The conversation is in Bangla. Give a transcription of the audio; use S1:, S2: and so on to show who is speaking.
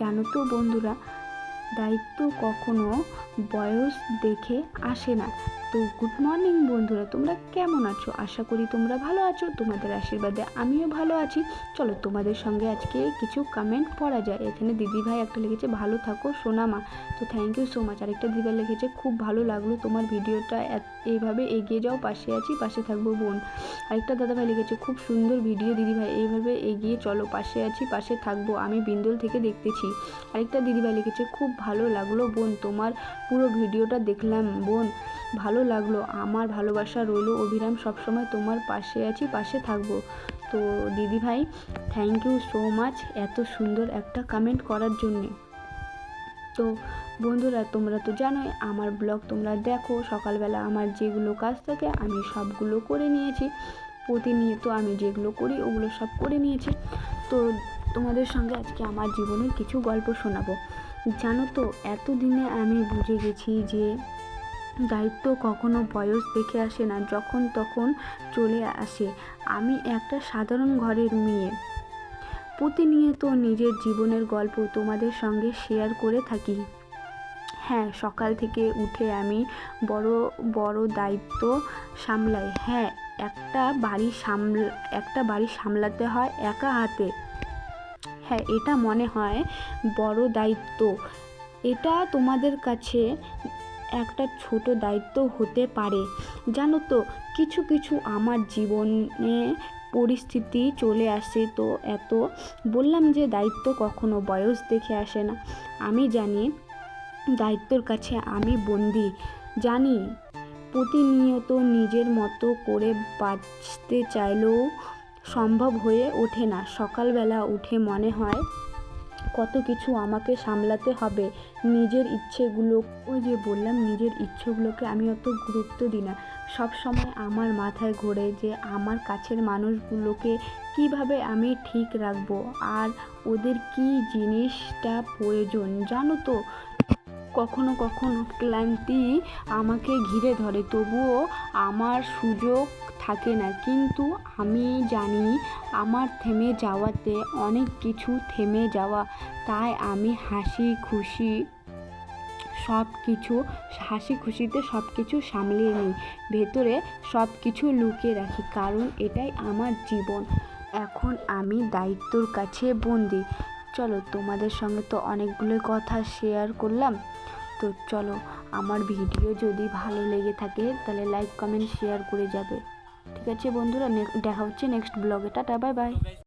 S1: জানো তো বন্ধুরা, দায়িত্ব কখনো বয়স দেখে আসে না। তো গুড মর্নিং বন্ধুরা, তোমরা কেমন আছো? আশা করি তোমরা ভালো আছো। তোমাদের আশীর্বাদে আমিও ভালো আছি। চলো তোমাদের সঙ্গে আজকে কিছু কমেন্ট পড়া যায়। এখানে দিদিভাই একটা লিখেছে, ভালো থাকো সোনামা। তো থ্যাংক ইউ সো মাচ। আরেকটা দিদিভাই লিখেছে, খুব ভালো লাগলো তোমার ভিডিওটা, এইভাবে এগিয়ে যাও, পাশে আছি, পাশে থাকবো বোন। আরেকটা দাদাভাই লিখেছে, খুব সুন্দর ভিডিও দিদিভাই, এইভাবে এগিয়ে চলো, পাশে আছি, পাশে থাকবো, আমি বিন্দুল থেকে দেখতেছি। আরেকটা দিদিভাই লিখেছে, খুব ভালো লাগলো বোন, তোমার পুরো ভিডিওটা দেখলাম বোন, ভালো লাগলো। আমার ভালোবাসা রইলো অবিরাম, সবসময় তোমার পাশে আছি, পাশে থাকবো। তো দিদিভাই থ্যাংক ইউ সো মাচ এত সুন্দর একটা কমেন্ট করার জন্যে। তো বন্ধুরা, তোমরা তো জানোই আমার ব্লগ তোমরা দেখো, সকালবেলা আমার যেগুলো কাজ থাকে আমি সবগুলো করে নিয়েছি। প্রতিনিয়ত আমি যেগুলো করি ওগুলো সব করে নিয়েছি। তো তোমাদের সঙ্গে আজকে আমার জীবনের কিছু গল্প শোনাবো। জানো তো, এতদিনে আমি বুঝে গেছি যে দায়িত্ব কখনো বয়স দেখে আসে না, যখন তখন চলে আসে। আমি একটা সাধারণ ঘরের মেয়ে, প্রতিনিয়ত নিজের জীবনের গল্প তোমাদের সঙ্গে শেয়ার করে থাকি। হ্যাঁ, সকাল থেকে উঠে আমি বড় বড় দায়িত্ব সামলাই। হ্যাঁ, একটা বাড়ি সামলাতে হয় একা হাতে। হ্যাঁ, এটা মনে হয় বড় দায়িত্ব। এটা তোমাদের কাছে একটা ছোট দায়িত্ব হতে পারে। জানো তো, কিছু কিছু আমার জীবনে পরিস্থিতি চলে আসে, তো এত বললাম যে দায়িত্ব কখনো বয়স দেখে আসে না। আমি জানি দায়িত্বর কাছে আমি বন্দি। জানি প্রতিনিয়ত নিজের মতো করে বাঁচতে চাইলেও সম্ভব হয়ে ওঠে না। সকালবেলা উঠে মনে হয় কত কিছু আমাকে সামলাতে হবে। নিজের ইচ্ছেগুলো, ওই যে বললাম, নিজের ইচ্ছেগুলোকে আমি অত গুরুত্ব দিই না। সব সময় আমার মাথায় ঘোরে যে আমার কাছের মানুষগুলোকে কিভাবে আমি ঠিক রাখবো, আর ওদের কি জিনিসটা প্রয়োজন। জানো তো, কখনো কখনো ক্লান্তি আমাকে ঘিরে ধরে, তবুও আমার সুযোগ থাকে না। কিন্তু আমি জানি আমার থেমে যাওয়াতে অনেক কিছু থেমে যাওয়া। তাই আমি হাসি খুশিতে সব কিছু সামলিয়ে নিই, ভেতরে সব কিছু লুকিয়ে রাখি, কারণ এটাই আমার জীবন। এখন আমি দায়িত্বর কাছে বন্দি। চলো, তোমাদের সঙ্গে তো অনেকগুলো কথা শেয়ার করলাম। তো চলো, আমার ভিডিও যদি ভালো লেগে থাকে তাহলে লাইক কমেন্ট শেয়ার করে যাবে। ঠিক আছে বন্ধুরা, দেখা হচ্ছে নেক্সট ব্লগে। Tata, bye bye.